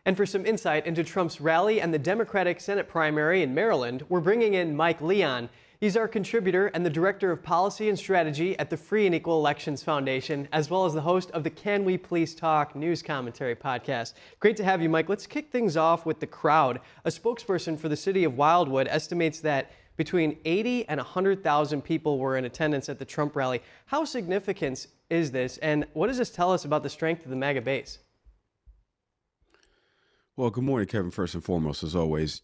And for some insight into Trump's rally and the Democratic Senate primary in Maryland, we're bringing in Mike Leon. He's our contributor and the Director of Policy and Strategy at the Free and Equal Elections Foundation, as well as the host of the Can We Please Talk news commentary podcast. Great to have you, Mike. Let's kick things off with the crowd. A spokesperson for the city of Wildwood estimates that between 80 and 100,000 people were in attendance at the Trump rally. How significant is this, and what does this tell us about the strength of the MAGA base? Well, good morning, Kevin, first and foremost, as always.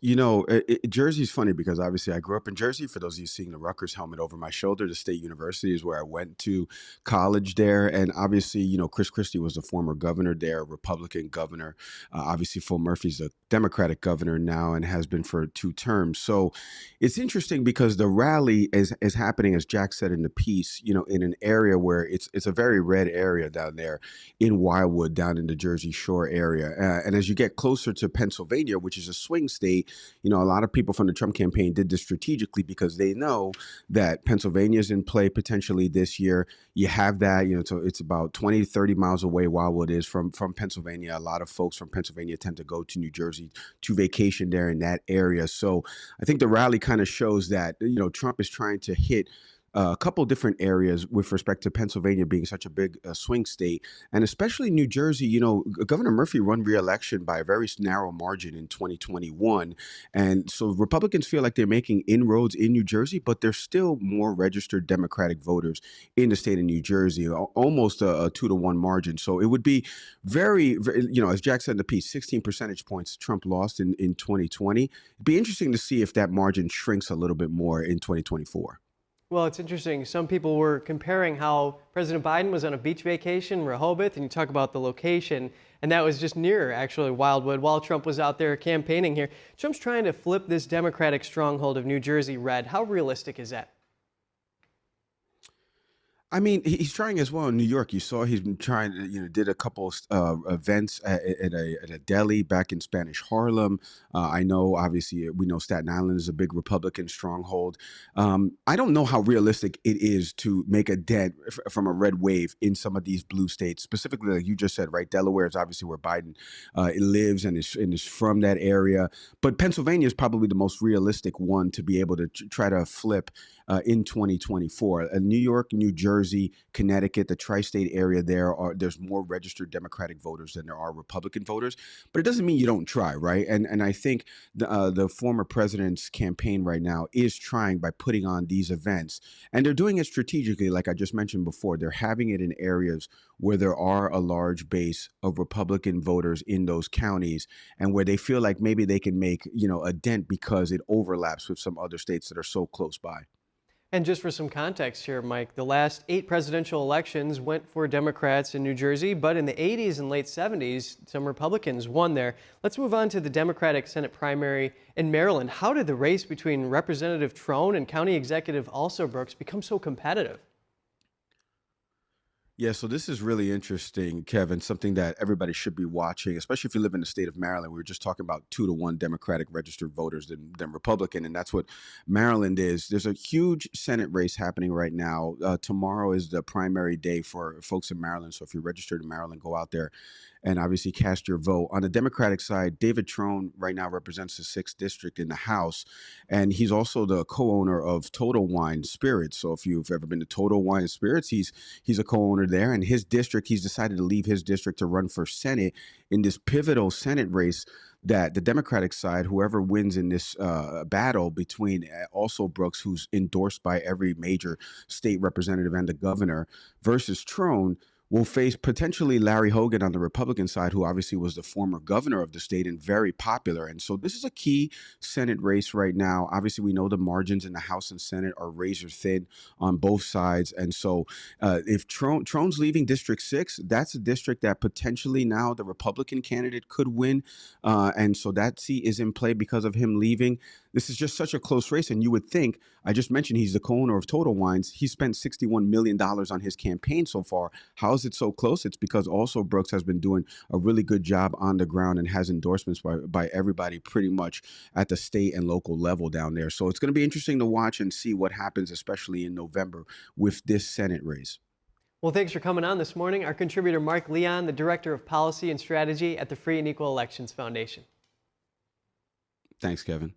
Jersey's funny because obviously I grew up in Jersey. For those of you seeing the Rutgers helmet over my shoulder, the State University is where I went to college there. And obviously, Chris Christie was the former governor there, Republican governor. Obviously, Phil Murphy's a Democratic governor now and has been for 2 terms. So it's interesting because the rally is happening, as Jack said in the piece, in an area where it's a very red area down there in Wildwood, down in the Jersey Shore area. And as you get closer to Pennsylvania, which is a swing state, a lot of people from the Trump campaign did this strategically because they know that Pennsylvania is in play potentially this year. You have that, so it's about 20 to 30 miles away, Wildwood is from Pennsylvania. A lot of folks from Pennsylvania tend to go to New Jersey to vacation there in that area. So I think the rally kind of shows that, Trump is trying to hit a couple different areas with respect to Pennsylvania being such a big swing state, and especially New Jersey. Governor Murphy won re-election by a very narrow margin in 2021. And so Republicans feel like they're making inroads in New Jersey, but there's still more registered Democratic voters in the state of New Jersey, almost a 2-to-1 margin. So it would be very, as Jack said in the piece, 16 percentage points Trump lost in 2020. It'd be interesting to see if that margin shrinks a little bit more in 2024. Well, it's interesting. Some people were comparing how President Biden was on a beach vacation in Rehoboth, and you talk about the location, and that was just near, actually, Wildwood, while Trump was out there campaigning here. Trump's trying to flip this Democratic stronghold of New Jersey red. How realistic is that? I mean, he's trying as well in New York. You saw he's been trying to, did a couple events at a deli back in Spanish Harlem. I know, obviously, we know Staten Island is a big Republican stronghold. I don't know how realistic it is to make a dent from a red wave in some of these blue states, specifically, like you just said, right? Delaware is obviously where Biden lives and is from that area. But Pennsylvania is probably the most realistic one to be able to try to flip in 2024. New York, New Jersey, Connecticut, the tri-state area there's more registered Democratic voters than there are Republican voters. But it doesn't mean you don't try, right? And I think the former president's campaign right now is trying by putting on these events. And they're doing it strategically, like I just mentioned before. They're having it in areas where there are a large base of Republican voters in those counties and where they feel like maybe they can make, a dent because it overlaps with some other states that are so close by. And just for some context here, Mike, the last 8 presidential elections went for Democrats in New Jersey, but in the 80s and late 70s, some Republicans won there. Let's move on to the Democratic Senate primary in Maryland. How did the race between Representative Trone and County Executive Alsobrooks become so competitive? Yeah, so this is really interesting, Kevin, something that everybody should be watching, especially if you live in the state of Maryland. We were just talking about 2-to-1 Democratic registered voters than Republican, and that's what Maryland is. There's a huge Senate race happening right now. Tomorrow is the primary day for folks in Maryland, so if you're registered in Maryland, go out there and obviously cast your vote. On the Democratic side, David Trone right now represents the 6th district in the House, and he's also the co-owner of Total Wine Spirits. So if you've ever been to Total Wine Spirits, he's a co-owner there. And his district, he's decided to leave his district to run for Senate in this pivotal Senate race that the Democratic side, whoever wins in this battle between Alsobrooks, who's endorsed by every major state representative and the governor, versus Trone, will face potentially Larry Hogan on the Republican side, who obviously was the former governor of the state and very popular. And so this is a key Senate race right now. Obviously, we know the margins in the House and Senate are razor thin on both sides. And so if Trone's leaving District 6, that's a district that potentially now the Republican candidate could win. And so that seat is in play because of him leaving. This is just such a close race. And you would think, I just mentioned he's the co-owner of Total Wines. He spent $61 million on his campaign so far. How is it so close? It's because also Brooks has been doing a really good job on the ground and has endorsements by everybody pretty much at the state and local level down there. So it's going to be interesting to watch and see what happens, especially in November with this Senate race. Well, thanks for coming on this morning. Our contributor, Mark Leon, the Director of Policy and Strategy at the Free and Equal Elections Foundation. Thanks, Kevin.